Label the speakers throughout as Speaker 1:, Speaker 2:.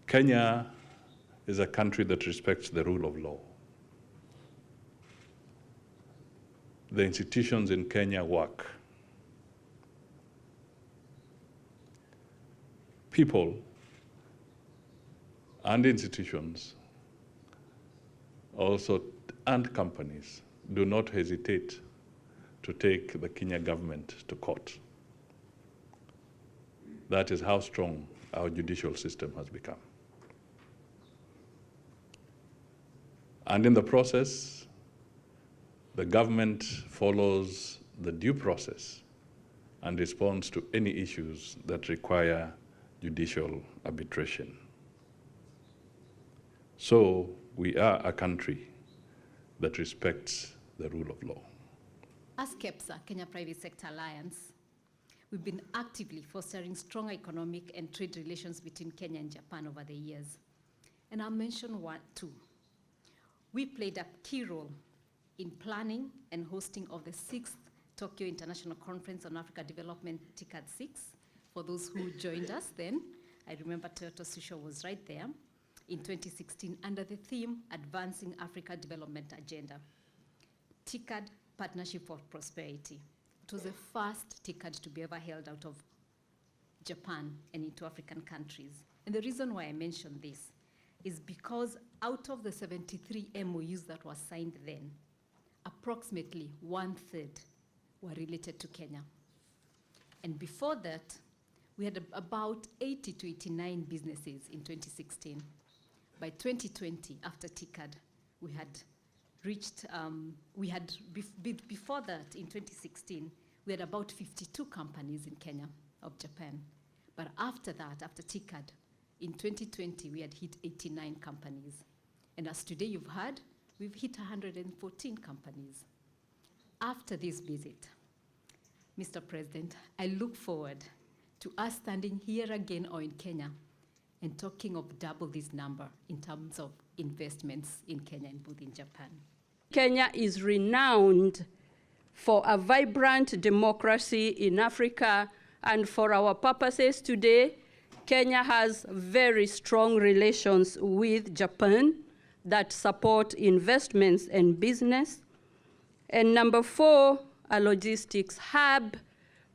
Speaker 1: Kenya is a country that respects the rule of law. The institutions in Kenya work. People and institutions also, and companies, do not hesitate to take the Kenya government to court. That is how strong our judicial system has become. And in the process, the government follows the due process and responds to any issues that require judicial arbitration. So we are a country that respects the rule of law.
Speaker 2: As KEPSA, Kenya Private Sector Alliance, we've been actively fostering strong economic and trade relations between Kenya and Japan over the years. And I'll mention two. We played a key role in planning and hosting of the 6th Tokyo International Conference on Africa Development, TICAD 6. For those who joined us then, I remember Toyoto Susho was right there, in 2016 under the theme, Advancing Africa Development Agenda. TICAD, Partnership for Prosperity. It was the first TICAD to be ever held out of Japan and into African countries. And the reason why I mention this is because out of the 73 MOUs that were signed then, approximately 1/3 were related to Kenya. And before that, we had about 80 to 89 businesses in 2016. By 2020, after TICAD, we had reached, before that, in 2016, we had about 52 companies in Kenya of Japan. But after that, after TICAD, in 2020, we had hit 89 companies. And as today you've heard, we've hit 114 companies. After this visit, Mr. President, I look forward to us standing here again or in Kenya and talking of double this number in terms of investments in Kenya and both in Japan.
Speaker 3: Kenya is renowned for a vibrant democracy in Africa, and for our purposes today, Kenya has very strong relations with Japan that support investments and business. And number 4, a logistics hub.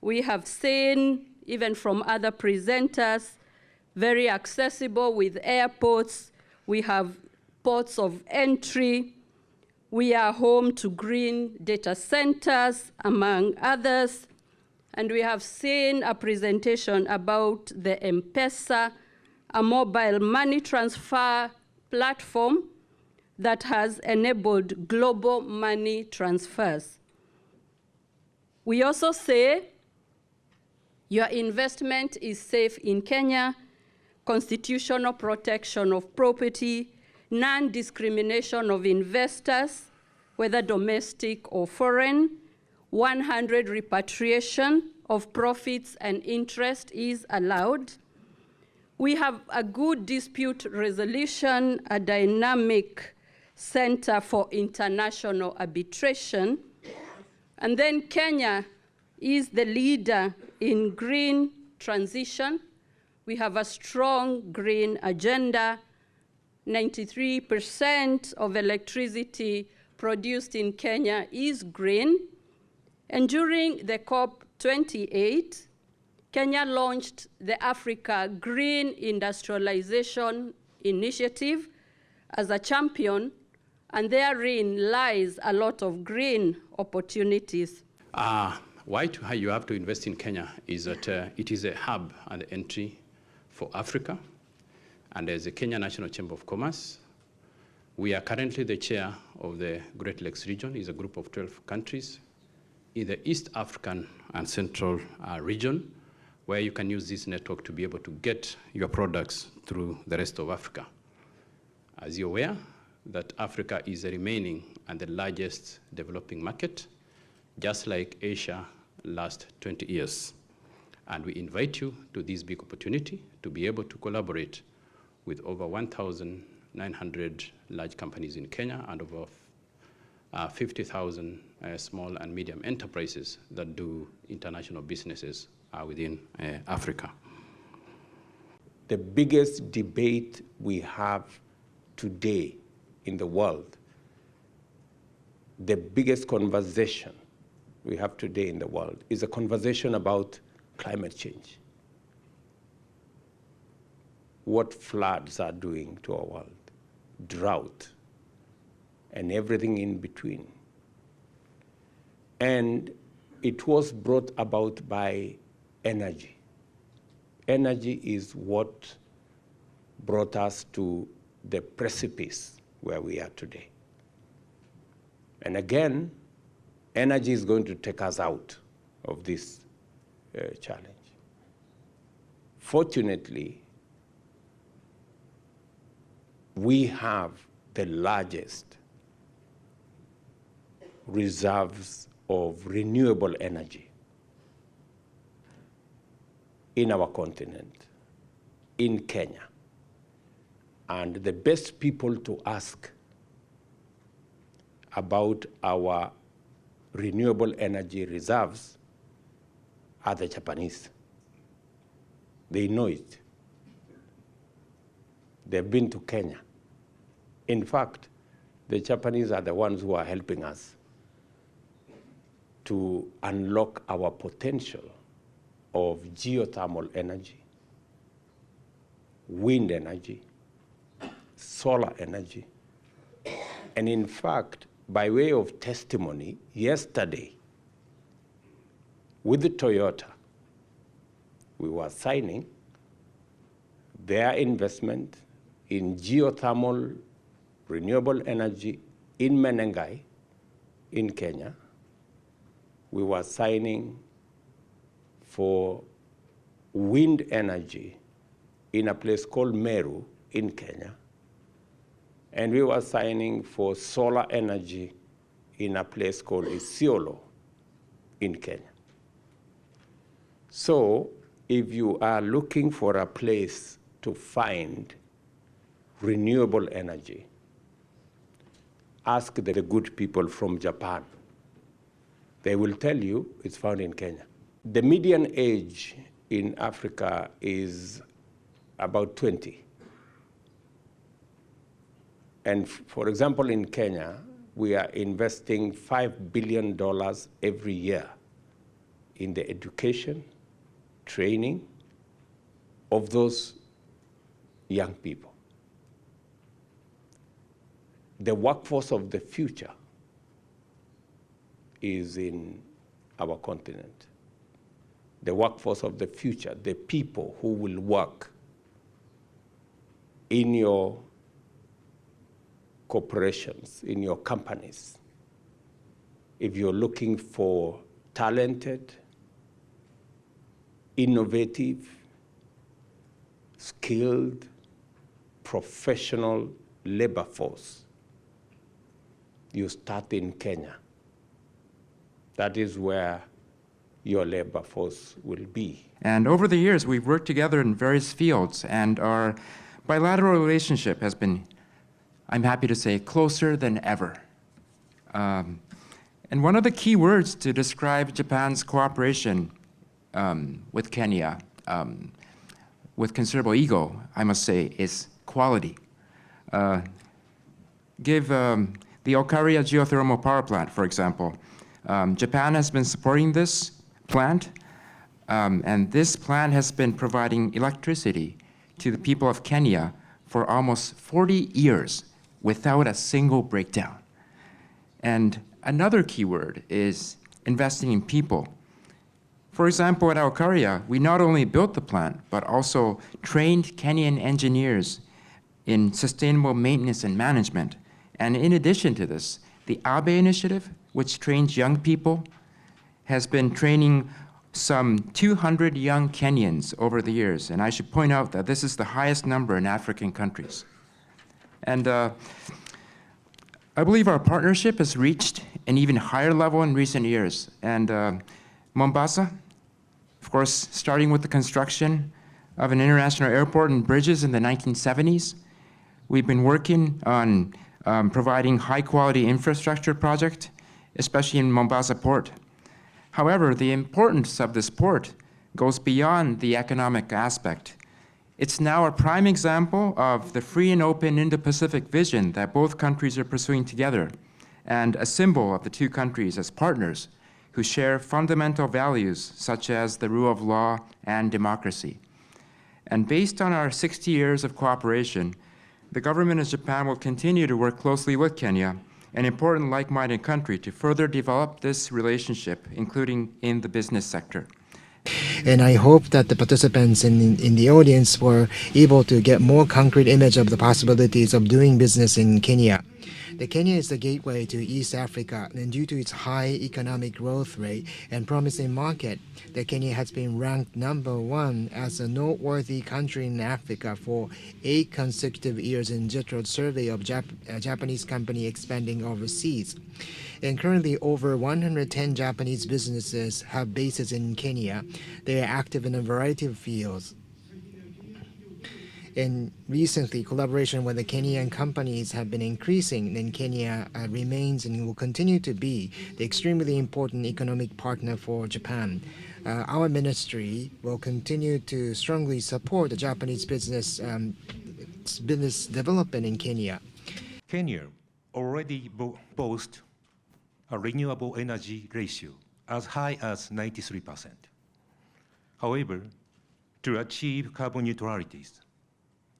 Speaker 3: We have seen, even from other presenters, very accessible with airports. We have ports of entry. We are home to green data centers, among others. And we have seen a presentation about the M-Pesa, a mobile money transfer platform that has enabled global money transfers. We also say your investment is safe in Kenya, constitutional protection of property, non-discrimination of investors, whether domestic or foreign, 100 repatriation of profits and interest is allowed. We have a good dispute resolution, a dynamic center for international arbitration. And then Kenya is the leader in green transition. We have a strong green agenda. 93% of electricity produced in Kenya is green. And during the COP28, Kenya launched the Africa Green Industrialization Initiative as a champion, and therein lies a lot of green opportunities.
Speaker 4: Why you have to invest in Kenya is that it is a hub and entry for Africa. And as the Kenya National Chamber of Commerce, we are currently the chair of the Great Lakes region. It's a group of 12 countries in the East African and Central region, where you can use this network to be able to get your products through the rest of Africa. As you're aware, that Africa is the remaining and the largest developing market, just like Asia last 20 years. And we invite you to this big opportunity to be able to collaborate with over 1,900 large companies in Kenya and over 50,000 small and medium enterprises that do international businesses within Africa.
Speaker 5: The biggest debate we have today in the world, the biggest conversation we have today in the world is a conversation about climate change. What floods are doing to our world, drought, and everything in between. And it was brought about by energy. Energy is what brought us to the precipice where we are today. And again, energy is going to take us out of this challenge. Fortunately, we have the largest reserves of renewable energy in our continent, in Kenya. And the best people to ask about our renewable energy reserves are the Japanese. They know it. They've been to Kenya. In fact, the Japanese are the ones who are helping us to unlock our potential of geothermal energy, wind energy, solar energy. And in fact, by way of testimony, yesterday, with the Toyota, we were signing their investment in geothermal renewable energy in MATIANG'I in Kenya. We were signing for wind energy in a place called Meru in Kenya. And we were signing for solar energy in a place called Isiolo in Kenya. So if you are looking for a place to find renewable energy, ask the good people from Japan. They will tell you it's found in Kenya. The median age in Africa is about 20. And for example, in Kenya, we are investing $5 billion every year in the education, training of those young people. The workforce of the future is in our continent. The workforce of the future, the people who will work in your corporations, in your companies. If you're looking for talented, innovative, skilled, professional labor force, you start in Kenya. That is where your labor force will be.
Speaker 6: And over the years, we've worked together in various fields, and our bilateral relationship has been, I'm happy to say, closer than ever. And one of the key words to describe Japan's cooperation with Kenya, with considerable ego, I must say, is quality. Give the Okaria geothermal power plant, for example. Japan has been supporting this plant, and this plant has been providing electricity to the people of Kenya for almost 40 years without a single breakdown. And another key word is investing in people. For example, at Okaria, we not only built the plant, but also trained Kenyan engineers in sustainable maintenance and management. And in addition to this, the Abe initiative, which trains young people, has been training some 200 young Kenyans over the years. And I should point out that this is the highest number in African countries. And I believe our partnership has reached an even higher level in recent years. And Mombasa, of course, starting with the construction of an international airport and bridges in the 1970s, we've been working on providing high-quality infrastructure project, especially in Mombasa port. However, the importance of this port goes beyond the economic aspect. It's now a prime example of the free and open Indo-Pacific vision that both countries are pursuing together, and a symbol of the two countries as partners who share fundamental values such as the rule of law and democracy. And based on our 60 years of cooperation, the government of Japan will continue to work closely with Kenya, an important like-minded country, to further develop this relationship, including in the business sector.
Speaker 7: And I hope that the participants in the audience were able to get more concrete image of the possibilities of doing business in Kenya. Kenya is the gateway to East Africa, and due to its high economic growth rate and promising market, Kenya has been ranked #1 as a noteworthy country in Africa for 8 consecutive years in JETRO's survey of Japanese company expanding overseas. And currently, over 110 Japanese businesses have bases in Kenya. They are active in a variety of fields. And recently, collaboration with the Kenyan companies have been increasing, and Kenya remains and will continue to be the extremely important economic partner for Japan. Our ministry will continue to strongly support the Japanese business development in Kenya.
Speaker 8: Kenya already boasts a renewable energy ratio as high as 93%. However, to achieve carbon neutrality,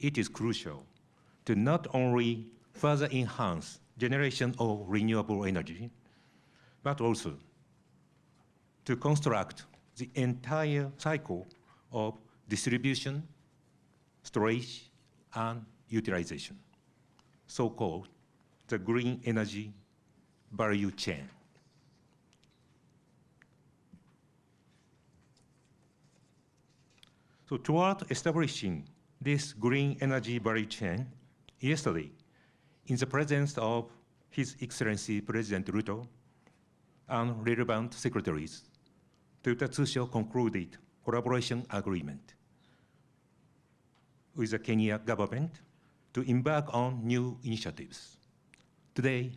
Speaker 8: it is crucial to not only further enhance generation of renewable energy, but also to construct the entire cycle of distribution, storage, and utilization, so-called the green energy value chain. So toward establishing this green energy value chain, yesterday, in the presence of His Excellency President Ruto and relevant secretaries, Toyota Tsusho concluded collaboration agreement with the Kenya government to embark on new initiatives. Today,